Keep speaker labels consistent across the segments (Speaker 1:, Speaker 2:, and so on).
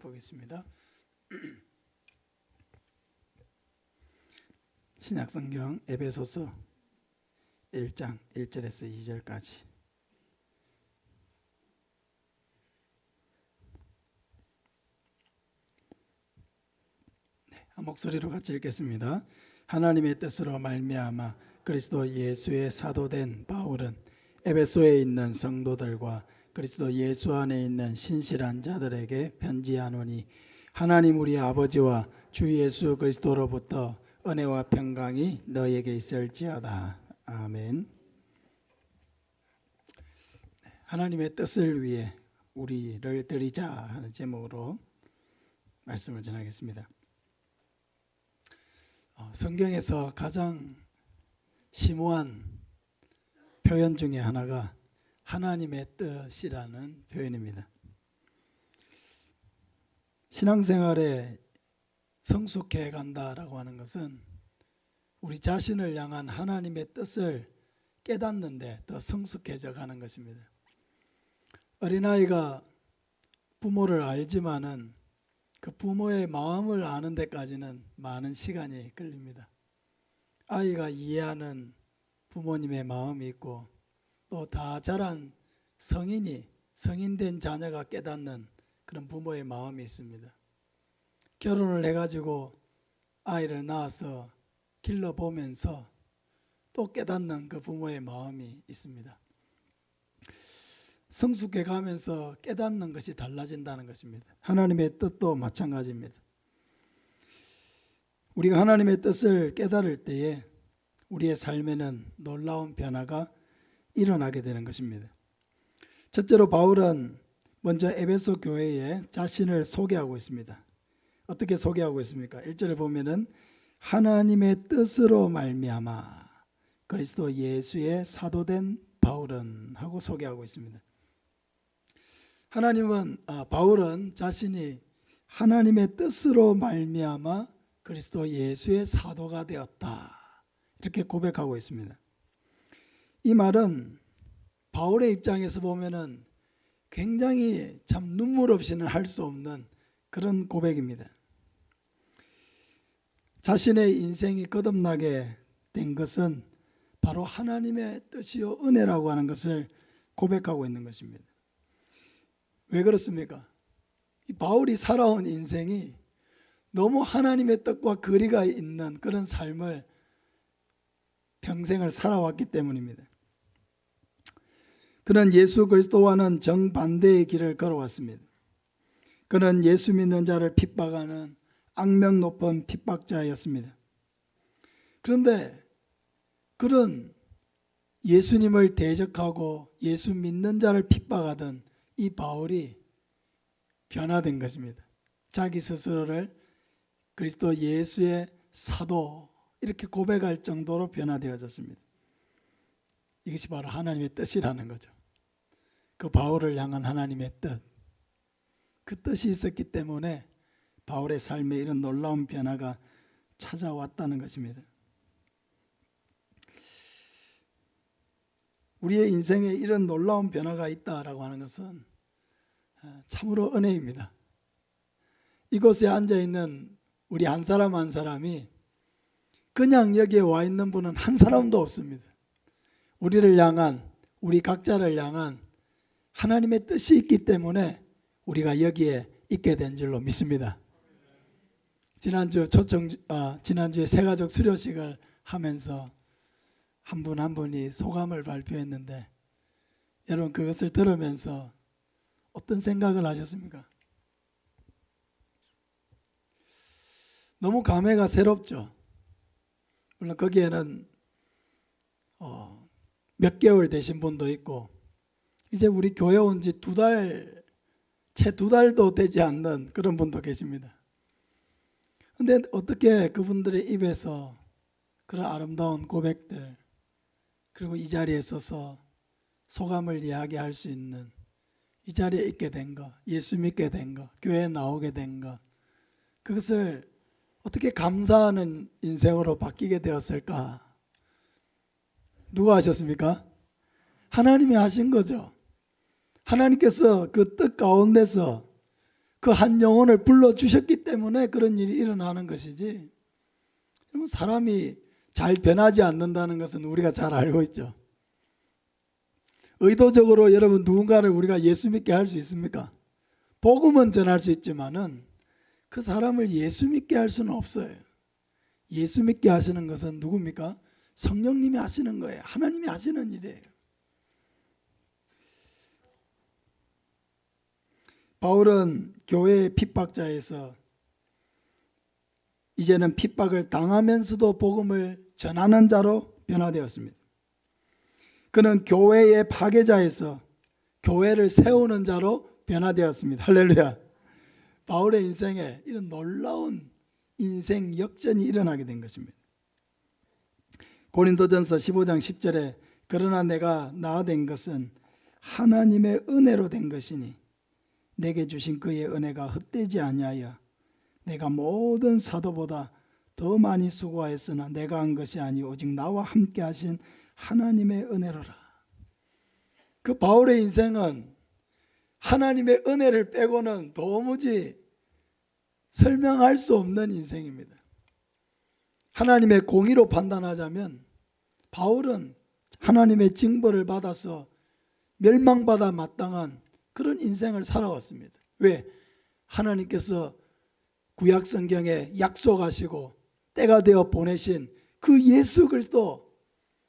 Speaker 1: 보겠습니다. 신약성경 에베소서 1장 1절에서 2절까지. 목소리로 같이 읽겠습니다. 하나님의 뜻으로 말미암아 그리스도 예수의 사도된 바울은 에베소에 있는 성도들과 그리스도 예수 안에 있는 신실한 자들에게 편지하노니, 하나님 우리 아버지와 주 예수 그리스도로부터 은혜와 평강이 너에게 있을지어다. 아멘. 하나님의 뜻을 위해 우리를 드리자 하는 제목으로 말씀을 전하겠습니다. 성경에서 가장 심오한 표현 중에 하나가 하나님의 뜻이라는 표현입니다. 신앙생활에 성숙해 간다라고 하는 것은 우리 자신을 향한 하나님의 뜻을 깨닫는데 더 성숙해져 가는 것입니다. 어린아이가 부모를 알지만은 그 부모의 마음을 아는 데까지는 많은 시간이 걸립니다. 아이가 이해하는 부모님의 마음이 있고, 또 다 자란 성인된 자녀가 깨닫는 그런 부모의 마음이 있습니다. 결혼을 해가지고 아이를 낳아서 길러보면서 또 깨닫는 그 부모의 마음이 있습니다. 성숙해 가면서 깨닫는 것이 달라진다는 것입니다. 하나님의 뜻도 마찬가지입니다. 우리가 하나님의 뜻을 깨달을 때에 우리의 삶에는 놀라운 변화가 일어나게 되는 것입니다. 첫째로 바울은 먼저 에베소 교회에 자신을 소개하고 있습니다. 어떻게 소개하고 있습니까? 1절을 보면은 하나님의 뜻으로 말미암아 그리스도 예수의 사도된 바울은 하고 소개하고 있습니다. 바울은 자신이 하나님의 뜻으로 말미암아 그리스도 예수의 사도가 되었다, 이렇게 고백하고 있습니다. 이 말은 바울의 입장에서 보면은 굉장히 참 눈물 없이는 할 수 없는 그런 고백입니다. 자신의 인생이 거듭나게 된 것은 바로 하나님의 뜻이요 은혜라고 하는 것을 고백하고 있는 것입니다. 왜 그렇습니까? 이 바울이 살아온 인생이 너무 하나님의 뜻과 거리가 있는 그런 삶을 평생을 살아왔기 때문입니다. 그는 예수 그리스도와는 정반대의 길을 걸어왔습니다. 그는 예수 믿는 자를 핍박하는 악명 높은 핍박자였습니다. 그런데 그런 예수님을 대적하고 예수 믿는 자를 핍박하던 이 바울이 변화된 것입니다. 자기 스스로를 그리스도 예수의 사도 이렇게 고백할 정도로 변화되어졌습니다. 이것이 바로 하나님의 뜻이라는 거죠. 그 바울을 향한 하나님의 뜻, 그 뜻이 있었기 때문에 바울의 삶에 이런 놀라운 변화가 찾아왔다는 것입니다. 우리의 인생에 이런 놀라운 변화가 있다라고 하는 것은 참으로 은혜입니다. 이곳에 앉아있는 우리 한 사람 한 사람이 그냥 여기에 와 있는 분은 한 사람도 없습니다. 우리를 향한, 우리 각자를 향한 하나님의 뜻이 있기 때문에 우리가 여기에 있게 된 줄로 믿습니다. 지난주에 새가족 수료식을 하면서 한 분 한 분이 소감을 발표했는데, 여러분 그것을 들으면서 어떤 생각을 하셨습니까? 너무 감회가 새롭죠. 물론 거기에는 몇 개월 되신 분도 있고, 이제 우리 교회 온 지 채 2달도 되지 않는 그런 분도 계십니다. 그런데 어떻게 그분들의 입에서 그런 아름다운 고백들, 그리고 이 자리에 서서 소감을 이야기할 수 있는, 이 자리에 있게 된 것, 예수 믿게 된 것, 교회에 나오게 된 것, 그것을 어떻게 감사하는 인생으로 바뀌게 되었을까? 누가 하셨습니까? 하나님이 하신 거죠. 하나님께서 그 뜻 가운데서 그 한 영혼을 불러주셨기 때문에 그런 일이 일어나는 것이지, 여러분, 사람이 잘 변하지 않는다는 것은 우리가 잘 알고 있죠. 의도적으로 여러분 누군가를 우리가 예수 믿게 할 수 있습니까? 복음은 전할 수 있지만은 그 사람을 예수 믿게 할 수는 없어요. 예수 믿게 하시는 것은 누굽니까? 성령님이 하시는 거예요. 하나님이 하시는 일이에요. 바울은 교회의 핍박자에서 이제는 핍박을 당하면서도 복음을 전하는 자로 변화되었습니다. 그는 교회의 파괴자에서 교회를 세우는 자로 변화되었습니다. 할렐루야. 바울의 인생에 이런 놀라운 인생 역전이 일어나게 된 것입니다. 고린도전서 15장 10절에 그러나 내가 나아된 것은 하나님의 은혜로 된 것이니 내게 주신 그의 은혜가 헛되지 아니하여 내가 모든 사도보다 더 많이 수고하였으나 내가 한 것이 아니 오직 나와 함께 하신 하나님의 은혜로라. 그 바울의 인생은 하나님의 은혜를 빼고는 도무지 설명할 수 없는 인생입니다. 하나님의 공의로 판단하자면 바울은 하나님의 징벌을 받아서 멸망받아 마땅한 그런 인생을 살아왔습니다. 왜? 하나님께서 구약 성경에 약속하시고 때가 되어 보내신 그 예수 그리스도,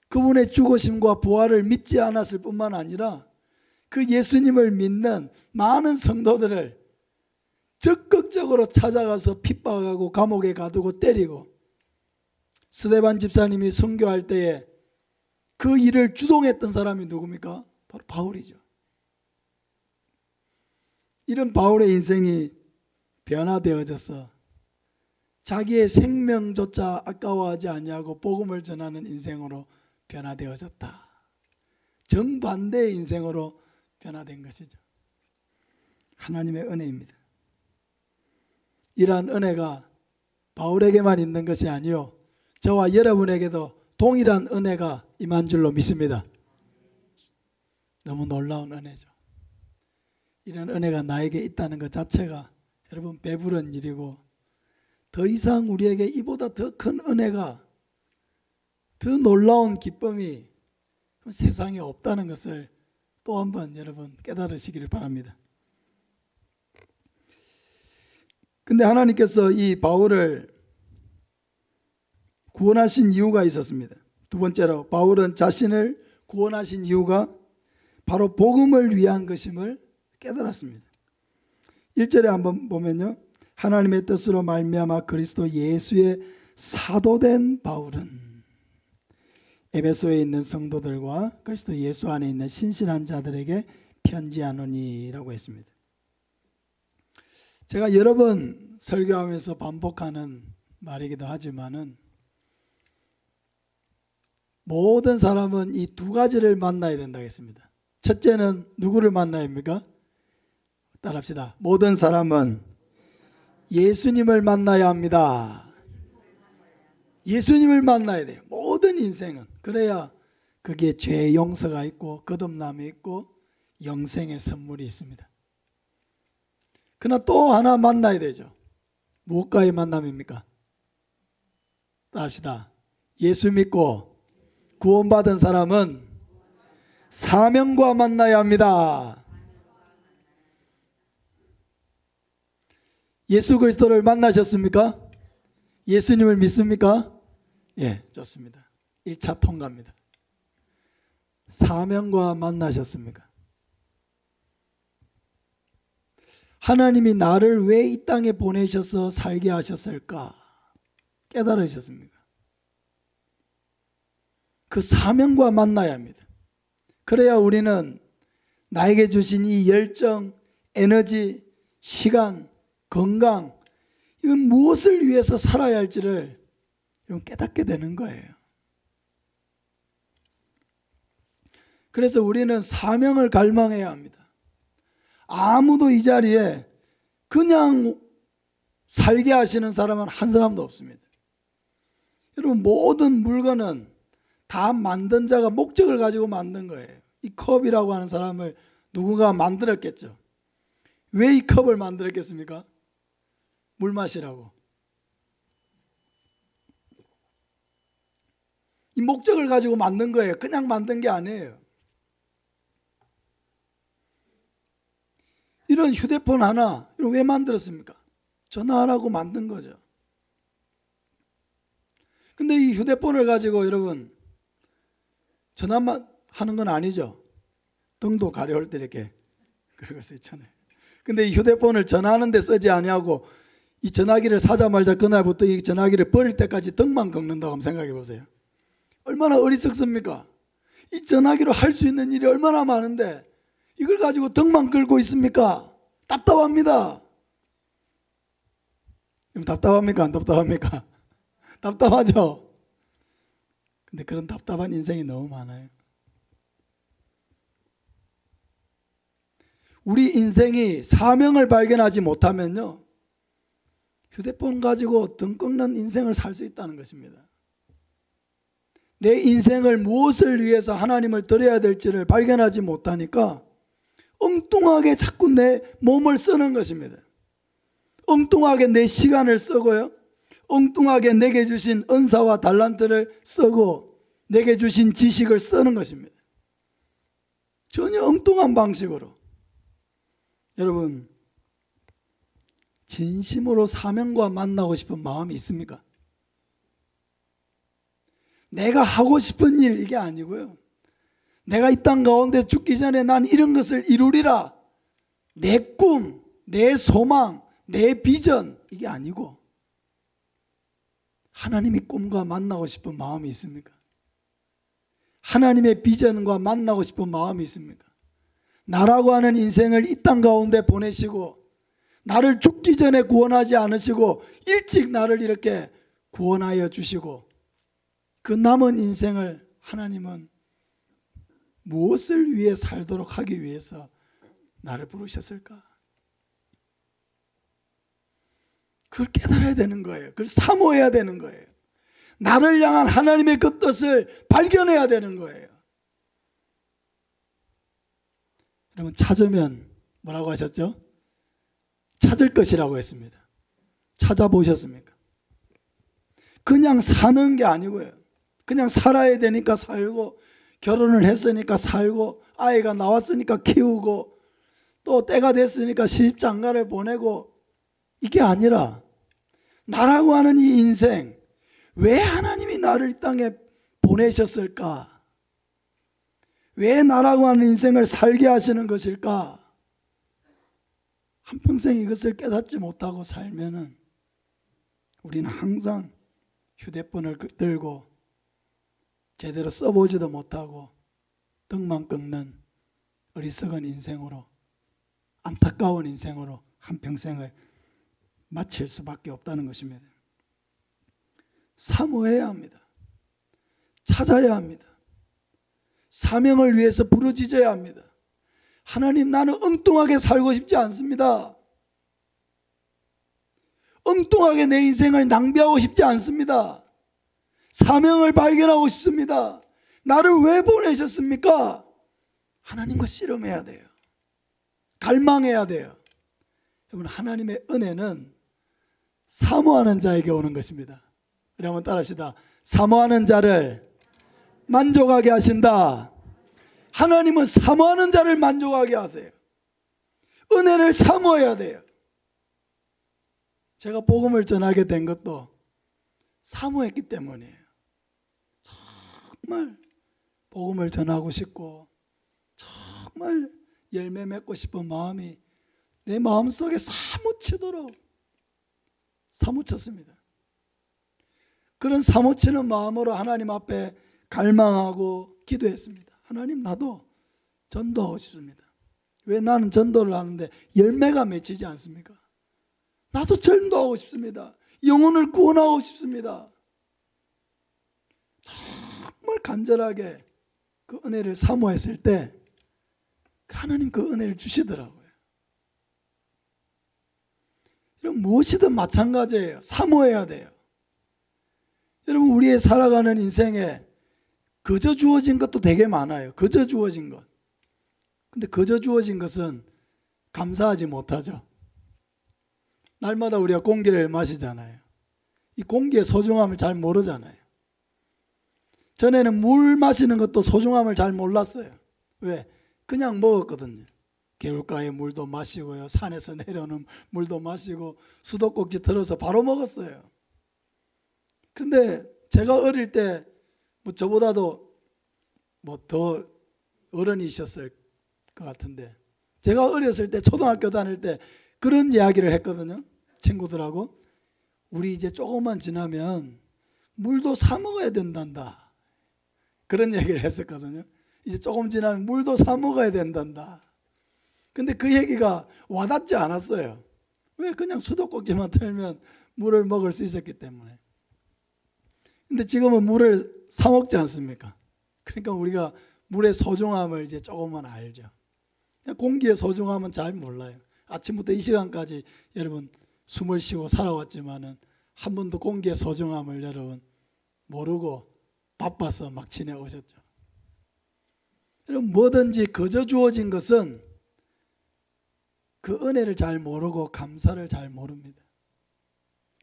Speaker 1: 그분의 죽으심과 부활을 믿지 않았을 뿐만 아니라 그 예수님을 믿는 많은 성도들을 적극적으로 찾아가서 핍박하고 감옥에 가두고 때리고, 스데반 집사님이 순교할 때에 그 일을 주동했던 사람이 누굽니까? 바로 바울이죠. 이런 바울의 인생이 변화되어져서 자기의 생명조차 아까워하지 아니하고 복음을 전하는 인생으로 변화되어졌다. 정반대의 인생으로 변화된 것이죠. 하나님의 은혜입니다. 이러한 은혜가 바울에게만 있는 것이 아니요 저와 여러분에게도 동일한 은혜가 임한 줄로 믿습니다. 너무 놀라운 은혜죠. 이런 은혜가 나에게 있다는 것 자체가 여러분 배부른 일이고, 더 이상 우리에게 이보다 더 큰 은혜가, 더 놀라운 기쁨이 세상에 없다는 것을 또 한번 여러분 깨달으시기를 바랍니다. 근데 하나님께서 이 바울을 구원하신 이유가 있었습니다. 두 번째로 바울은 자신을 구원하신 이유가 바로 복음을 위한 것임을 깨달았습니다. 1절에 한번 보면요, 하나님의 뜻으로 말미암아 그리스도 예수의 사도된 바울은 에베소에 있는 성도들과 그리스도 예수 안에 있는 신실한 자들에게 편지하노니 라고 했습니다. 제가 여러 번 설교하면서 반복하는 말이기도 하지만은 모든 사람은 이 두 가지를 만나야 된다고 했습니다. 첫째는 누구를 만나야 합니까? 따라합시다. 모든 사람은 예수님을 만나야 합니다. 예수님을 만나야 돼요. 모든 인생은. 그래야 거기에 죄의 용서가 있고 거듭남이 있고 영생의 선물이 있습니다. 그러나 또 하나 만나야 되죠. 무엇과의 만남입니까? 따라합시다. 예수 믿고 구원받은 사람은 사명과 만나야 합니다. 예수 그리스도를 만나셨습니까? 예수님을 믿습니까? 예, 좋습니다. 1차 통과입니다. 사명과 만나셨습니까? 하나님이 나를 왜 이 땅에 보내셔서 살게 하셨을까? 깨달으셨습니까? 그 사명과 만나야 합니다. 그래야 우리는 나에게 주신 이 열정, 에너지, 시간, 건강, 이건 무엇을 위해서 살아야 할지를 깨닫게 되는 거예요. 그래서 우리는 사명을 갈망해야 합니다. 아무도 이 자리에 그냥 살게 하시는 사람은 한 사람도 없습니다. 여러분, 모든 물건은 다 만든 자가 목적을 가지고 만든 거예요. 이 컵이라고 하는 사람을 누군가 만들었겠죠. 왜 이 컵을 만들었겠습니까? 물 마시라고. 이 목적을 가지고 만든 거예요. 그냥 만든 게 아니에요. 이런 휴대폰 하나 이걸 왜 만들었습니까? 전화하라고 만든 거죠. 근데 이 휴대폰을 가지고 여러분 전화만 하는 건 아니죠. 등도 가려울 때 이렇게 그럴 수 있잖아요. 근데 이 휴대폰을 전화하는 데 쓰지 아니하고 이 전화기를 사자마자 그날부터 이 전화기를 버릴 때까지 등만 긁는다고 한번 생각해 보세요. 얼마나 어리석습니까? 이 전화기로 할 수 있는 일이 얼마나 많은데 이걸 가지고 등만 긁고 있습니까? 답답합니다. 답답합니까? 안 답답합니까? 답답하죠? 근데 그런 답답한 인생이 너무 많아요. 우리 인생이 사명을 발견하지 못하면요, 휴대폰 가지고 등 꺾는 인생을 살 수 있다는 것입니다. 내 인생을 무엇을 위해서 하나님을 드려야 될지를 발견하지 못하니까 엉뚱하게 자꾸 내 몸을 쓰는 것입니다. 엉뚱하게 내 시간을 쓰고요, 엉뚱하게 내게 주신 은사와 달란트를 쓰고 내게 주신 지식을 쓰는 것입니다. 전혀 엉뚱한 방식으로. 여러분, 진심으로 사명과 만나고 싶은 마음이 있습니까? 내가 하고 싶은 일 이게 아니고요, 내가 이 땅 가운데 죽기 전에 난 이런 것을 이루리라, 내 꿈, 내 소망, 내 비전 이게 아니고 하나님의 꿈과 만나고 싶은 마음이 있습니까? 하나님의 비전과 만나고 싶은 마음이 있습니까? 나라고 하는 인생을 이 땅 가운데 보내시고 나를 죽기 전에 구원하지 않으시고 일찍 나를 이렇게 구원하여 주시고 그 남은 인생을 하나님은 무엇을 위해 살도록 하기 위해서 나를 부르셨을까? 그걸 깨달아야 되는 거예요. 그걸 사모해야 되는 거예요. 나를 향한 하나님의 그 뜻을 발견해야 되는 거예요. 여러분, 찾으면 뭐라고 하셨죠? 찾을 것이라고 했습니다. 찾아보셨습니까? 그냥 사는 게 아니고요, 그냥 살아야 되니까 살고, 결혼을 했으니까 살고, 아이가 나왔으니까 키우고, 또 때가 됐으니까 시집장가를 보내고, 이게 아니라 나라고 하는 이 인생, 왜 하나님이 나를 이 땅에 보내셨을까? 왜 나라고 하는 인생을 살게 하시는 것일까? 한평생 이것을 깨닫지 못하고 살면은 우리는 항상 휴대폰을 들고 제대로 써보지도 못하고 등만 꺾는 어리석은 인생으로, 안타까운 인생으로 한평생을 마칠 수밖에 없다는 것입니다. 사모해야 합니다. 찾아야 합니다. 사명을 위해서 부르짖어야 합니다. 하나님, 나는 엉뚱하게 살고 싶지 않습니다. 엉뚱하게 내 인생을 낭비하고 싶지 않습니다. 사명을 발견하고 싶습니다. 나를 왜 보내셨습니까? 하나님과 씨름해야 돼요. 갈망해야 돼요. 여러분, 하나님의 은혜는 사모하는 자에게 오는 것입니다. 우리 한번 따라합시다. 사모하는 자를 만족하게 하신다. 하나님은 사모하는 자를 만족하게 하세요. 은혜를 사모해야 돼요. 제가 복음을 전하게 된 것도 사모했기 때문이에요. 정말 복음을 전하고 싶고 정말 열매 맺고 싶은 마음이 내 마음속에 사무치도록 사무쳤습니다. 그런 사무치는 마음으로 하나님 앞에 갈망하고 기도했습니다. 하나님, 나도 전도하고 싶습니다. 왜 나는 전도를 하는데 열매가 맺히지 않습니까? 나도 전도하고 싶습니다. 영혼을 구원하고 싶습니다. 정말 간절하게 그 은혜를 사모했을 때 하나님 그 은혜를 주시더라고요. 여러분, 무엇이든 마찬가지예요. 사모해야 돼요. 여러분, 우리의 살아가는 인생에 거저 주어진 것도 되게 많아요. 거저 주어진 것. 근데 거저 주어진 것은 감사하지 못하죠. 날마다 우리가 공기를 마시잖아요. 이 공기의 소중함을 잘 모르잖아요. 전에는 물 마시는 것도 소중함을 잘 몰랐어요. 왜? 그냥 먹었거든요. 개울가의 물도 마시고요, 산에서 내려오는 물도 마시고 수도꼭지 들어서 바로 먹었어요. 그런데 제가 어릴 때 뭐 저보다도 뭐 더 어른이셨을 것 같은데, 제가 어렸을 때 초등학교 다닐 때 그런 이야기를 했거든요. 친구들하고 우리 이제 조금만 지나면 물도 사 먹어야 된단다, 그런 얘기를 했었거든요. 이제 조금 지나면 물도 사 먹어야 된단다. 근데 그 얘기가 와닿지 않았어요. 왜? 그냥 수도꼭지만 틀면 물을 먹을 수 있었기 때문에. 근데 지금은 물을 사 먹지 않습니까? 그러니까 우리가 물의 소중함을 이제 조금만 알죠. 공기의 소중함은 잘 몰라요. 아침부터 이 시간까지 여러분 숨을 쉬고 살아왔지만은 한 번도 공기의 소중함을 여러분 모르고 바빠서 막 지내오셨죠. 여러분, 뭐든지 거저 주어진 것은 그 은혜를 잘 모르고 감사를 잘 모릅니다.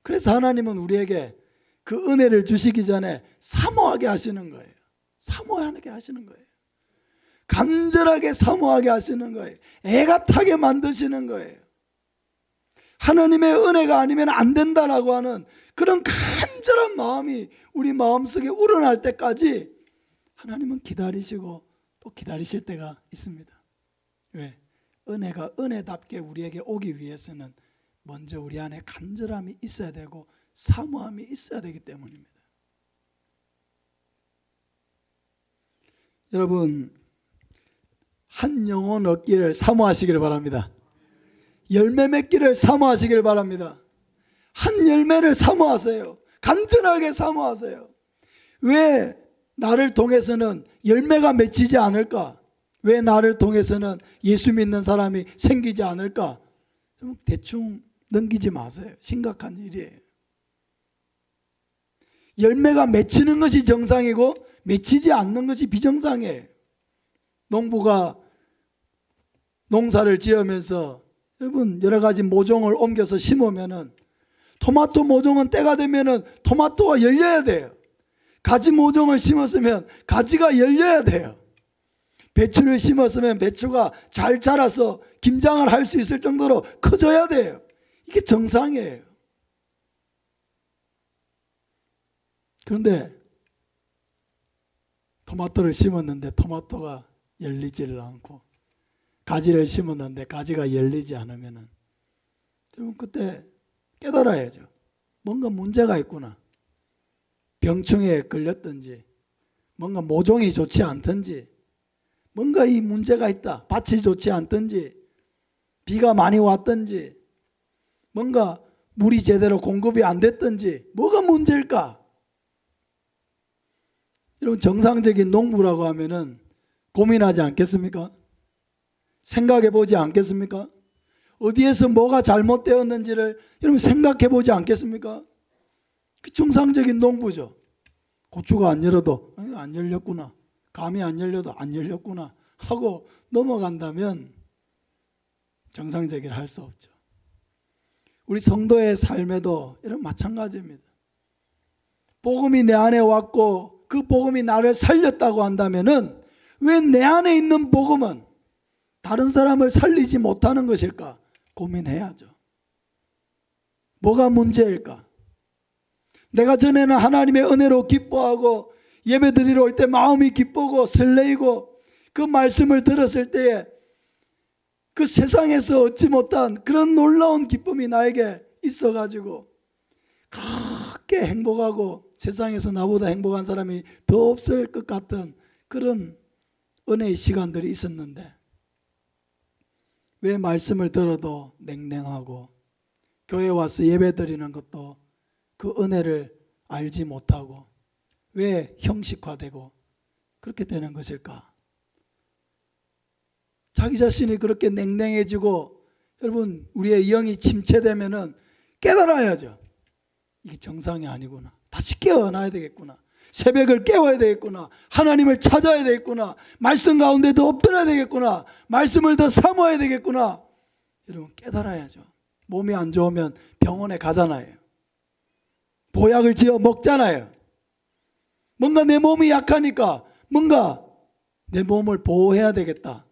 Speaker 1: 그래서 하나님은 우리에게 그 은혜를 주시기 전에 사모하게 하시는 거예요. 사모하게 하시는 거예요. 간절하게 사모하게 하시는 거예요. 애가 타게 만드시는 거예요. 하나님의 은혜가 아니면 안 된다라고 하는 그런 간절한 마음이 우리 마음속에 우러날 때까지 하나님은 기다리시고 또 기다리실 때가 있습니다. 왜? 은혜가 은혜답게 우리에게 오기 위해서는 먼저 우리 안에 간절함이 있어야 되고 사모함이 있어야 되기 때문입니다. 여러분, 한 영혼 얻기를 사모하시기를 바랍니다. 열매 맺기를 사모하시기를 바랍니다. 한 열매를 사모하세요. 간절하게 사모하세요. 왜 나를 통해서는 열매가 맺히지 않을까? 왜 나를 통해서는 예수 믿는 사람이 생기지 않을까? 대충 넘기지 마세요. 심각한 일이에요. 열매가 맺히는 것이 정상이고 맺히지 않는 것이 비정상이에요. 농부가 농사를 지으면서 여러분 여러 가지 모종을 옮겨서 심으면은 토마토 모종은 때가 되면은 토마토가 열려야 돼요. 가지 모종을 심었으면 가지가 열려야 돼요. 배추를 심었으면 배추가 잘 자라서 김장을 할 수 있을 정도로 커져야 돼요. 이게 정상이에요. 그런데 토마토를 심었는데 토마토가 열리지를 않고 가지를 심었는데 가지가 열리지 않으면은 여러분 그때 깨달아야죠. 뭔가 문제가 있구나. 병충해에 걸렸든지 뭔가 모종이 좋지 않든지 뭔가 이 문제가 있다. 밭이 좋지 않든지 비가 많이 왔든지 뭔가 물이 제대로 공급이 안 됐든지 뭐가 문제일까? 여러분 정상적인 농부라고 하면은 고민하지 않겠습니까? 생각해 보지 않겠습니까? 어디에서 뭐가 잘못되었는지를 여러분 생각해 보지 않겠습니까? 그 정상적인 농부죠. 고추가 안 열어도 안 열렸구나. 감이 안 열려도 안 열렸구나 하고 넘어간다면 정상적이라 할 수 없죠. 우리 성도의 삶에도 이런 마찬가지입니다. 복음이 내 안에 왔고 그 복음이 나를 살렸다고 한다면은 왜 내 안에 있는 복음은 다른 사람을 살리지 못하는 것일까? 고민해야죠. 뭐가 문제일까? 내가 전에는 하나님의 은혜로 기뻐하고 예배드리러 올 때 마음이 기쁘고 설레이고 그 말씀을 들었을 때에 그 세상에서 얻지 못한 그런 놀라운 기쁨이 나에게 있어가지고 그렇게 행복하고 세상에서 나보다 행복한 사람이 더 없을 것 같은 그런 은혜의 시간들이 있었는데 왜 말씀을 들어도 냉랭하고 교회 와서 예배드리는 것도 그 은혜를 알지 못하고 왜 형식화되고 그렇게 되는 것일까? 자기 자신이 그렇게 냉랭해지고 여러분 우리의 영이 침체되면은 깨달아야죠. 이게 정상이 아니구나. 다시 깨어나야 되겠구나. 새벽을 깨워야 되겠구나. 하나님을 찾아야 되겠구나. 말씀 가운데 더 엎드려야 되겠구나. 말씀을 더 사모해야 되겠구나. 여러분 깨달아야죠. 몸이 안 좋으면 병원에 가잖아요. 보약을 지어 먹잖아요. 뭔가 내 몸이 약하니까 뭔가 내 몸을 보호해야 되겠다.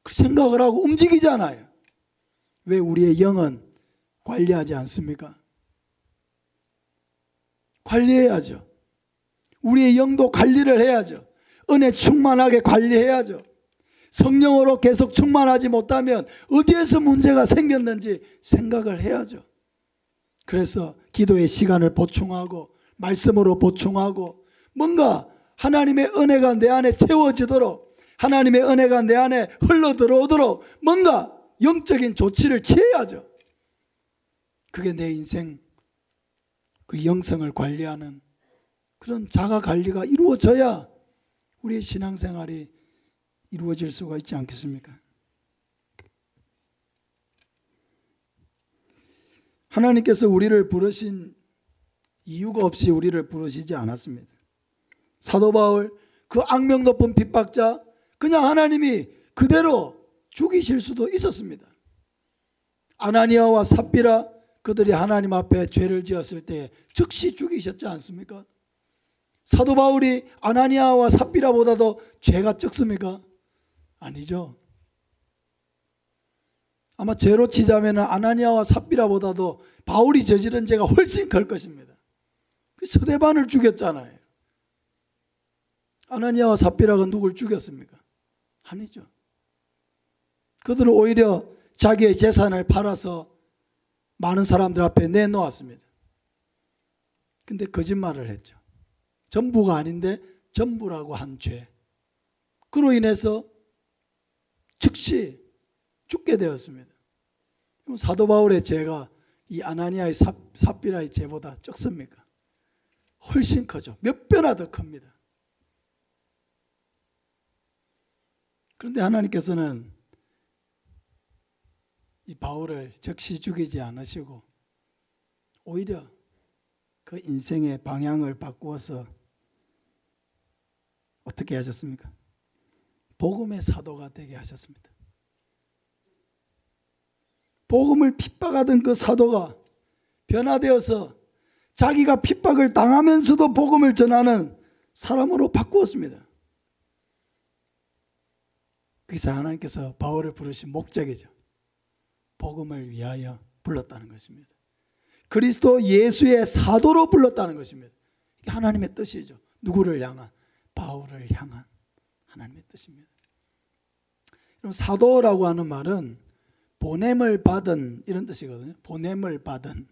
Speaker 1: 그 생각을 하고 움직이잖아요. 왜 우리의 영은 관리하지 않습니까? 관리해야죠. 우리의 영도 관리를 해야죠. 은혜 충만하게 관리해야죠. 성령으로 계속 충만하지 못하면 어디에서 문제가 생겼는지 생각을 해야죠. 그래서 기도의 시간을 보충하고 말씀으로 보충하고 뭔가 하나님의 은혜가 내 안에 채워지도록 하나님의 은혜가 내 안에 흘러들어오도록 뭔가 영적인 조치를 취해야죠. 그게 내 인생 그 영성을 관리하는 그런 자가 관리가 이루어져야 우리의 신앙생활이 이루어질 수가 있지 않겠습니까? 하나님께서 우리를 부르신 이유가 없이 우리를 부르시지 않았습니다. 사도 바울 그 악명 높은 핍박자 그냥 하나님이 그대로 죽이실 수도 있었습니다. 아나니아와 삽비라 그들이 하나님 앞에 죄를 지었을 때 즉시 죽이셨지 않습니까? 사도 바울이 아나니아와 삽비라보다도 죄가 적습니까? 아니죠. 아마 죄로 치자면 아나니아와 삽비라보다도 바울이 저지른 죄가 훨씬 클 것입니다. 그 스데반을 죽였잖아요. 아나니아와 삽비라가 누굴 죽였습니까? 아니죠. 그들은 오히려 자기의 재산을 팔아서 많은 사람들 앞에 내놓았습니다. 근데 거짓말을 했죠. 전부가 아닌데 전부라고 한 죄. 그로 인해서 즉시 죽게 되었습니다. 사도 바울의 죄가 이 아나니아의 삽비라의 죄보다 적습니까? 훨씬 크죠. 몇 배나 더 큽니다. 그런데 하나님께서는 이 바울을 즉시 죽이지 않으시고 오히려 그 인생의 방향을 바꾸어서 어떻게 하셨습니까? 복음의 사도가 되게 하셨습니다. 복음을 핍박하던 그 사도가 변화되어서 자기가 핍박을 당하면서도 복음을 전하는 사람으로 바꾸었습니다. 그래서 하나님께서 바울을 부르신 목적이죠. 복음을 위하여 불렀다는 것입니다. 그리스도 예수의 사도로 불렀다는 것입니다. 이게 하나님의 뜻이죠. 누구를 향한? 바울을 향한 하나님의 뜻입니다. 사도라고 하는 말은 보냄을 받은 이런 뜻이거든요. 보냄을 받은.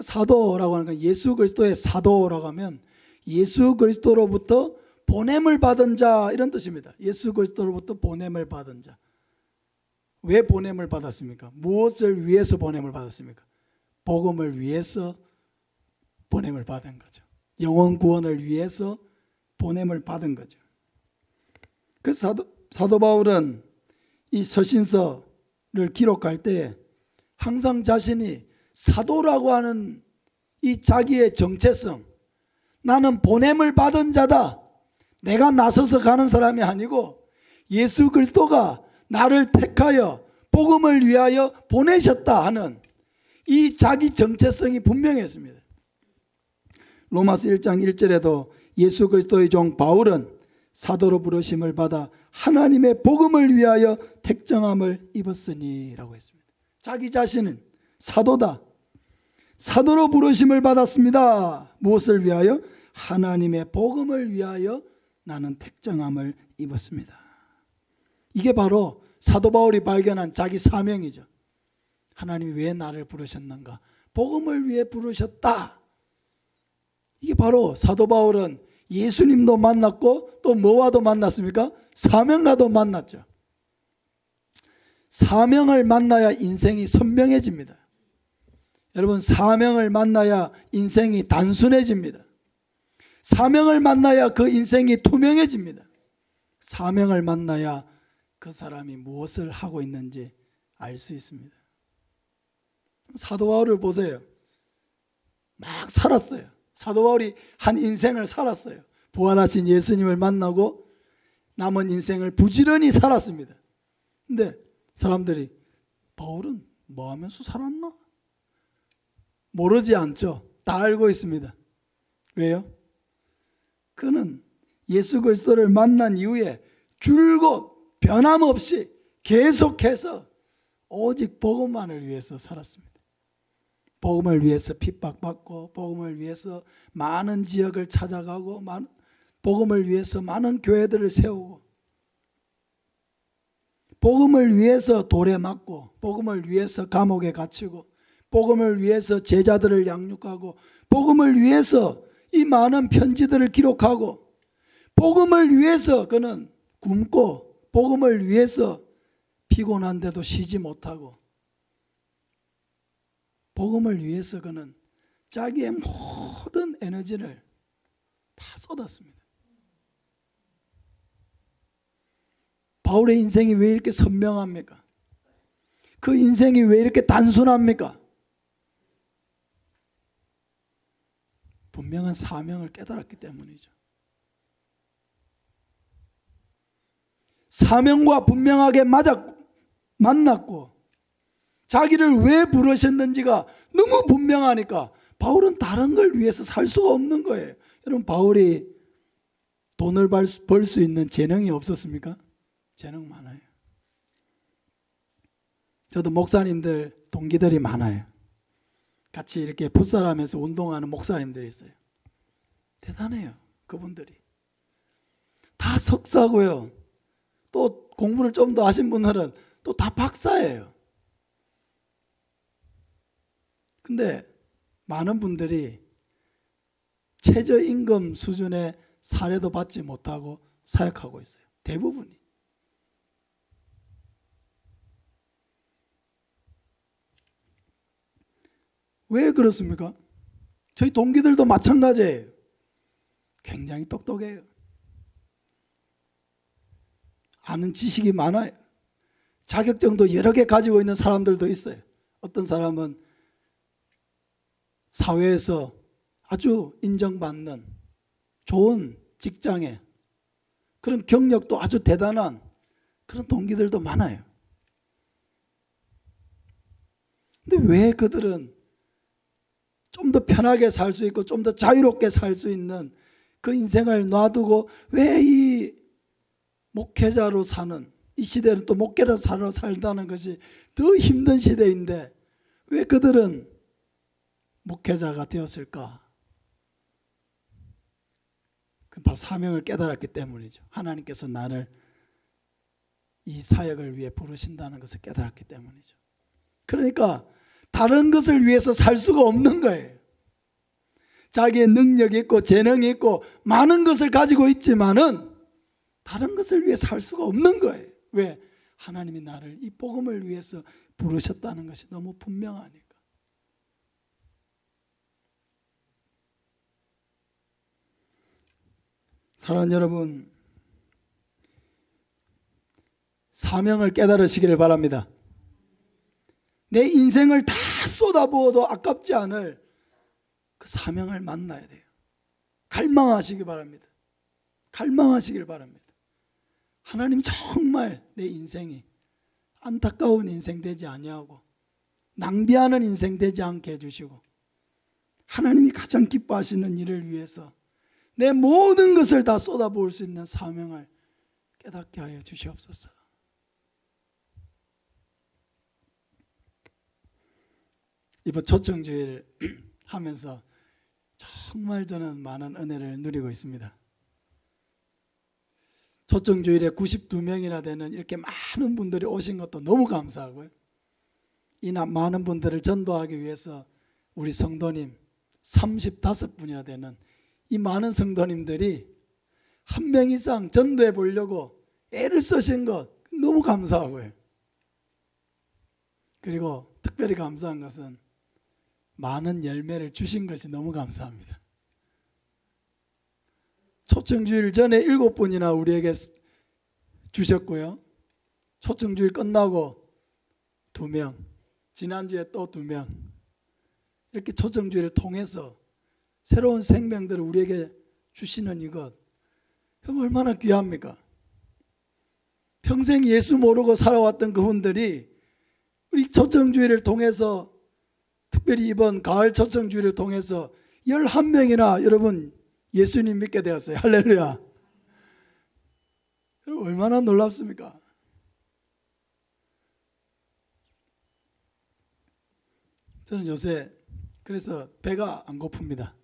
Speaker 1: 사도라고 하는 건 예수 그리스도의 사도라고 하면 예수 그리스도로부터 보냄을 받은 자 이런 뜻입니다. 예수 그리스도로부터 보냄을 받은 자. 왜 보냄을 받았습니까? 무엇을 위해서 보냄을 받았습니까? 복음을 위해서 보냄을 받은 거죠. 영혼 구원을 위해서 보냄을 받은 거죠. 그래서 사도 바울은 이 서신서를 기록할 때 항상 자신이 사도라고 하는 이 자기의 정체성, 나는 보냄을 받은 자다. 내가 나서서 가는 사람이 아니고 예수 그리스도가 나를 택하여 복음을 위하여 보내셨다 하는 이 자기 정체성이 분명했습니다. 로마서 1장 1절에도 예수 그리스도의 종 바울은 사도로 부르심을 받아 하나님의 복음을 위하여 택정함을 입었으니 라고 했습니다. 자기 자신은 사도다. 사도로 부르심을 받았습니다. 무엇을 위하여? 하나님의 복음을 위하여 나는 택정함을 입었습니다. 이게 바로 사도 바울이 발견한 자기 사명이죠. 하나님이 왜 나를 부르셨는가? 복음을 위해 부르셨다. 이게 바로 사도 바울은 예수님도 만났고 또 뭐와도 만났습니까? 사명과도 만났죠. 사명을 만나야 인생이 선명해집니다. 여러분, 사명을 만나야 인생이 단순해집니다. 사명을 만나야 그 인생이 투명해집니다. 사명을 만나야 그 사람이 무엇을 하고 있는지 알 수 있습니다. 사도 바울을 보세요. 막 살았어요. 사도 바울이 한 인생을 살았어요. 부활하신 예수님을 만나고 남은 인생을 부지런히 살았습니다. 근데 사람들이 바울은 뭐 하면서 살았나? 모르지 않죠. 다 알고 있습니다. 왜요? 그는 예수 그리스도를 만난 이후에 줄곧 변함없이 계속해서 오직 복음만을 위해서 살았습니다. 복음을 위해서 핍박받고, 복음을 위해서 많은 지역을 찾아가고, 복음을 위해서 많은 교회들을 세우고, 복음을 위해서 돌에 맞고, 복음을 위해서 감옥에 갇히고, 복음을 위해서 제자들을 양육하고, 복음을 위해서 이 많은 편지들을 기록하고, 복음을 위해서 그는 굶고, 복음을 위해서 피곤한데도 쉬지 못하고, 복음을 위해서 그는 자기의 모든 에너지를 다 쏟았습니다. 바울의 인생이 왜 이렇게 선명합니까? 그 인생이 왜 이렇게 단순합니까? 분명한 사명을 깨달았기 때문이죠. 사명과 분명하게 만났고 자기를 왜 부르셨는지가 너무 분명하니까 바울은 다른 걸 위해서 살 수가 없는 거예요. 여러분, 바울이 돈을 벌 수 있는 재능이 없었습니까? 재능 많아요. 저도 목사님들 동기들이 많아요. 같이 이렇게 풋살하면서 운동하는 목사님들이 있어요. 대단해요. 그분들이 다 석사고요. 또 공부를 좀 더 하신 분들은 또 다 박사예요. 근데 많은 분들이 최저임금 수준의 사례도 받지 못하고 사역하고 있어요. 대부분이. 왜 그렇습니까? 저희 동기들도 마찬가지예요. 굉장히 똑똑해요. 아는 지식이 많아요. 자격증도 여러 개 가지고 있는 사람들도 있어요. 어떤 사람은 사회에서 아주 인정받는 좋은 직장에 그런 경력도 아주 대단한 그런 동기들도 많아요. 근데 왜 그들은 좀 더 편하게 살 수 있고 좀 더 자유롭게 살 수 있는 그 인생을 놔두고 왜 이 목회자로 사는, 이 시대는 또 목회자로 살다는 것이 더 힘든 시대인데 왜 그들은 목회자가 되었을까? 그 바로 사명을 깨달았기 때문이죠. 하나님께서 나를 이 사역을 위해 부르신다는 것을 깨달았기 때문이죠. 그러니까 다른 것을 위해서 살 수가 없는 거예요. 자기의 능력이 있고 재능이 있고 많은 것을 가지고 있지만은 다른 것을 위해 살 수가 없는 거예요. 왜? 하나님이 나를 이 복음을 위해서 부르셨다는 것이 너무 분명하니까. 사랑하는 여러분, 사명을 깨달으시기를 바랍니다. 내 인생을 다 쏟아부어도 아깝지 않을 그 사명을 만나야 돼요. 갈망하시기 바랍니다. 갈망하시길 바랍니다. 하나님 정말 내 인생이 안타까운 인생 되지 아니하고 낭비하는 인생 되지 않게 해주시고 하나님이 가장 기뻐하시는 일을 위해서 내 모든 것을 다 쏟아부을 수 있는 사명을 깨닫게 하여 주시옵소서. 이번 초청주일 하면서 정말 저는 많은 은혜를 누리고 있습니다. 초청주일에 92명이나 되는 이렇게 많은 분들이 오신 것도 너무 감사하고요. 이 많은 분들을 전도하기 위해서 우리 성도님 35분이나 되는 이 많은 성도님들이 한 명 이상 전도해 보려고 애를 쓰신 것 너무 감사하고요. 그리고 특별히 감사한 것은 많은 열매를 주신 것이 너무 감사합니다. 초청주일 전에 7분이나 우리에게 주셨고요. 초청주일 끝나고 2명, 지난주에 또 2명, 이렇게 초청주일을 통해서 새로운 생명들을 우리에게 주시는 이것, 얼마나 귀합니까? 평생 예수 모르고 살아왔던 그분들이 우리 초청주의를 통해서, 특별히 이번 가을 초청주의를 통해서 11명이나 여러분 예수님 믿게 되었어요. 할렐루야. 얼마나 놀랍습니까? 저는 요새 그래서 배가 안 고픕니다.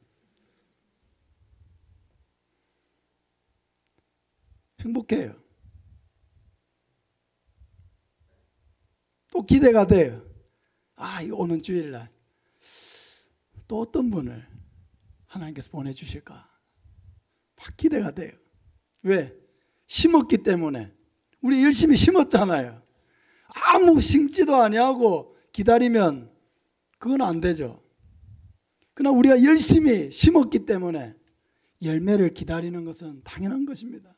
Speaker 1: 행복해요. 또 기대가 돼요. 이 오는 주일날 또 어떤 분을 하나님께서 보내주실까? 막 기대가 돼요. 왜? 심었기 때문에. 우리 열심히 심었잖아요. 아무 심지도 아니하고 기다리면 그건 안 되죠. 그러나 우리가 열심히 심었기 때문에 열매를 기다리는 것은 당연한 것입니다.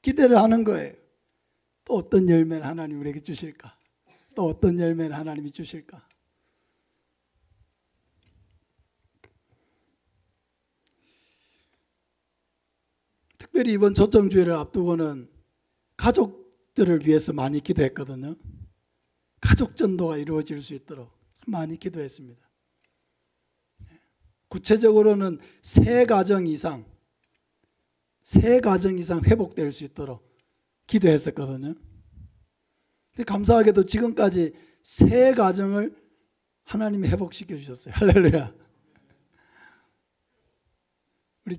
Speaker 1: 기대를 하는 거예요. 또 어떤 열매를 하나님 우리에게 주실까? 또 어떤 열매를 하나님이 주실까? 특별히 이번 초청주의를 앞두고는 가족들을 위해서 많이 기도했거든요. 가족 전도가 이루어질 수 있도록 많이 기도했습니다. 구체적으로는 3가정 이상 회복될 수 있도록 기도했었거든요. 근데 감사하게도 지금까지 3가정을 하나님이 회복시켜 주셨어요. 할렐루야. 우리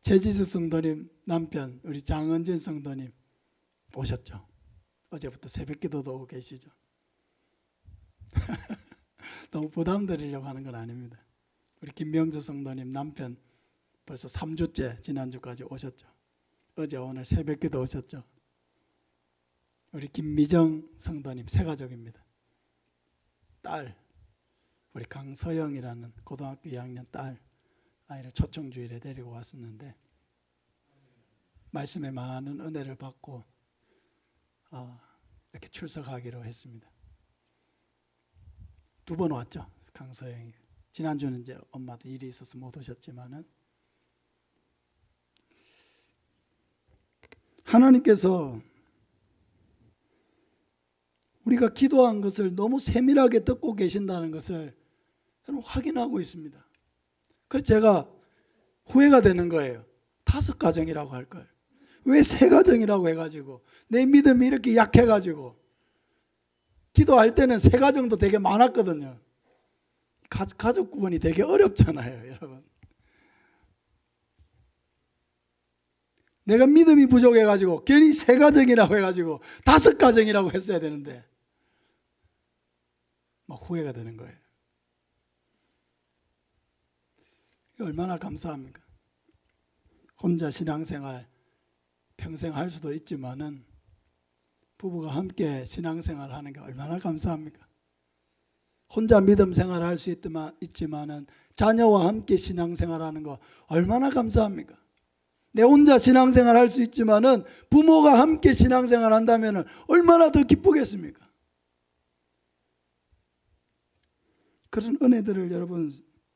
Speaker 1: 제지수 성도님 남편, 우리 장은진 성도님 오셨죠. 어제부터 새벽 기도도 오고 계시죠. 너무 부담 드리려고 하는 건 아닙니다. 우리 김명주 성도님 남편 벌써 3주째 지난주까지 오셨죠. 어제 오늘 새벽 기도 오셨죠. 우리 김미정 성도님 새가족입니다. 딸, 우리 강서영이라는 고등학교 2학년 딸 아이를 초청주일에 데리고 왔었는데 말씀에 많은 은혜를 받고 이렇게 출석하기로 했습니다. 2번 왔죠. 강서영이. 지난주는 이제 엄마도 일이 있어서 못 오셨지만은 하나님께서 우리가 기도한 것을 너무 세밀하게 듣고 계신다는 것을 여러분 확인하고 있습니다. 그래서 제가 후회가 되는 거예요. 5가정이라고 할 걸. 왜 3가정이라고 해가지고 내 믿음이 이렇게 약해가지고 기도할 때는 3가정도 되게 많았거든요. 가족 구원이 되게 어렵잖아요, 여러분. 내가 믿음이 부족해가지고 괜히 3가정이라고 해가지고 5가정이라고 했어야 되는데 막 후회가 되는 거예요. 얼마나 감사합니까? 혼자 신앙생활 평생 할 수도 있지만은 부부가 함께 신앙생활 하는 게 얼마나 감사합니까? 혼자 믿음 생활 할 수 있지만은 자녀와 함께 신앙생활 하는 거 얼마나 감사합니까? 내 혼자 신앙생활 할 수 있지만은 부모가 함께 신앙생활 한다면 얼마나 더 기쁘겠습니까? 그런 은혜들을 여러분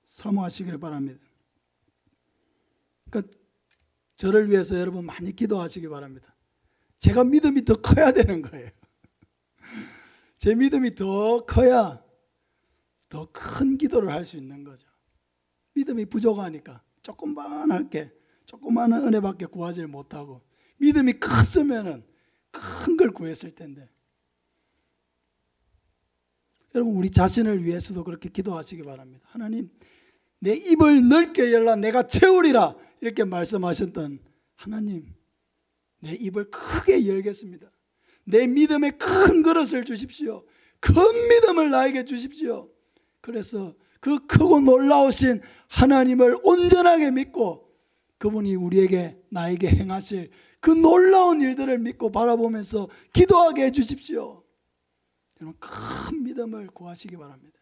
Speaker 1: 사모하시길 바랍니다. 그러니까 저를 위해서 여러분 많이 기도하시기 바랍니다. 제가 믿음이 더 커야 되는 거예요. 제 믿음이 더 커야 더 큰 기도를 할 수 있는 거죠. 믿음이 부족하니까 조그마한 은혜밖에 구하지 못하고 믿음이 컸으면 큰 걸 구했을 텐데 여러분 우리 자신을 위해서도 그렇게 기도하시기 바랍니다. 하나님 내 입을 넓게 열라 내가 채우리라 이렇게 말씀하셨던 하나님 내 입을 크게 열겠습니다. 내 믿음의 큰 그릇을 주십시오. 큰 믿음을 나에게 주십시오. 그래서 그 크고 놀라우신 하나님을 온전하게 믿고 그분이 나에게 행하실 그 놀라운 일들을 믿고 바라보면서 기도하게 해주십시오. 여러분 큰 믿음을 구하시기 바랍니다.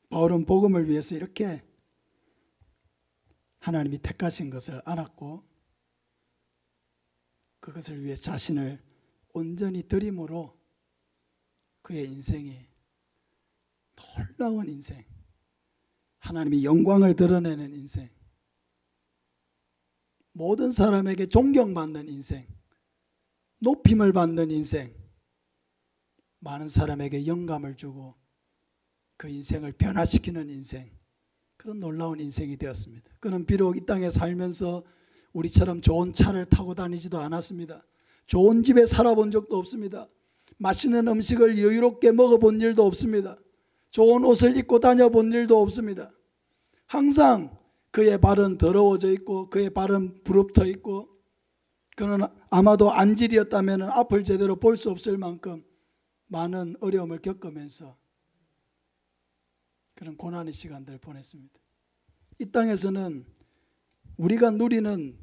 Speaker 1: 바울은 복음을 위해서 이렇게 하나님이 택하신 것을 알았고 그것을 위해 자신을 온전히 드림으로 그의 인생이 놀라운 인생, 하나님이 영광을 드러내는 인생, 모든 사람에게 존경받는 인생, 높임을 받는 인생, 많은 사람에게 영감을 주고 그 인생을 변화시키는 인생, 그런 놀라운 인생이 되었습니다. 그는 비록 이 땅에 살면서 우리처럼 좋은 차를 타고 다니지도 않았습니다. 좋은 집에 살아본 적도 없습니다. 맛있는 음식을 여유롭게 먹어본 일도 없습니다. 좋은 옷을 입고 다녀본 일도 없습니다. 항상 그의 발은 더러워져 있고 그의 발은 부릅터 있고, 그는 아마도 안질이었다면 앞을 제대로 볼 수 없을 만큼 많은 어려움을 겪으면서 그런 고난의 시간들을 보냈습니다. 이 땅에서는 우리가 누리는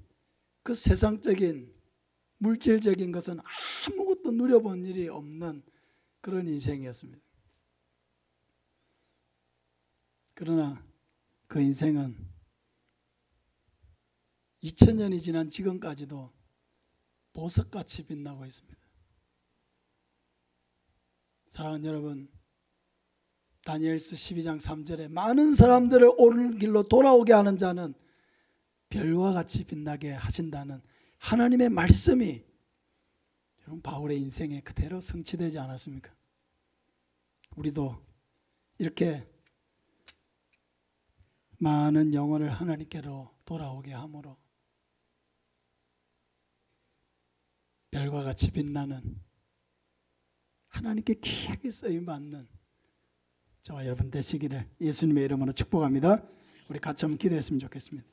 Speaker 1: 그 세상적인 물질적인 것은 아무것도 누려본 일이 없는 그런 인생이었습니다. 그러나 그 인생은 2000년이 지난 지금까지도 보석같이 빛나고 있습니다. 사랑하는 여러분, 다니엘서 12장 3절에 많은 사람들을 옳은 길로 돌아오게 하는 자는 별과 같이 빛나게 하신다는 하나님의 말씀이 여러분 바울의 인생에 그대로 성취되지 않았습니까? 우리도 이렇게 많은 영혼을 하나님께로 돌아오게 함으로 별과 같이 빛나는 하나님께 귀하게 쓰임받는 저와 여러분 되시기를 예수님의 이름으로 축복합니다. 우리 같이 한번 기도했으면 좋겠습니다.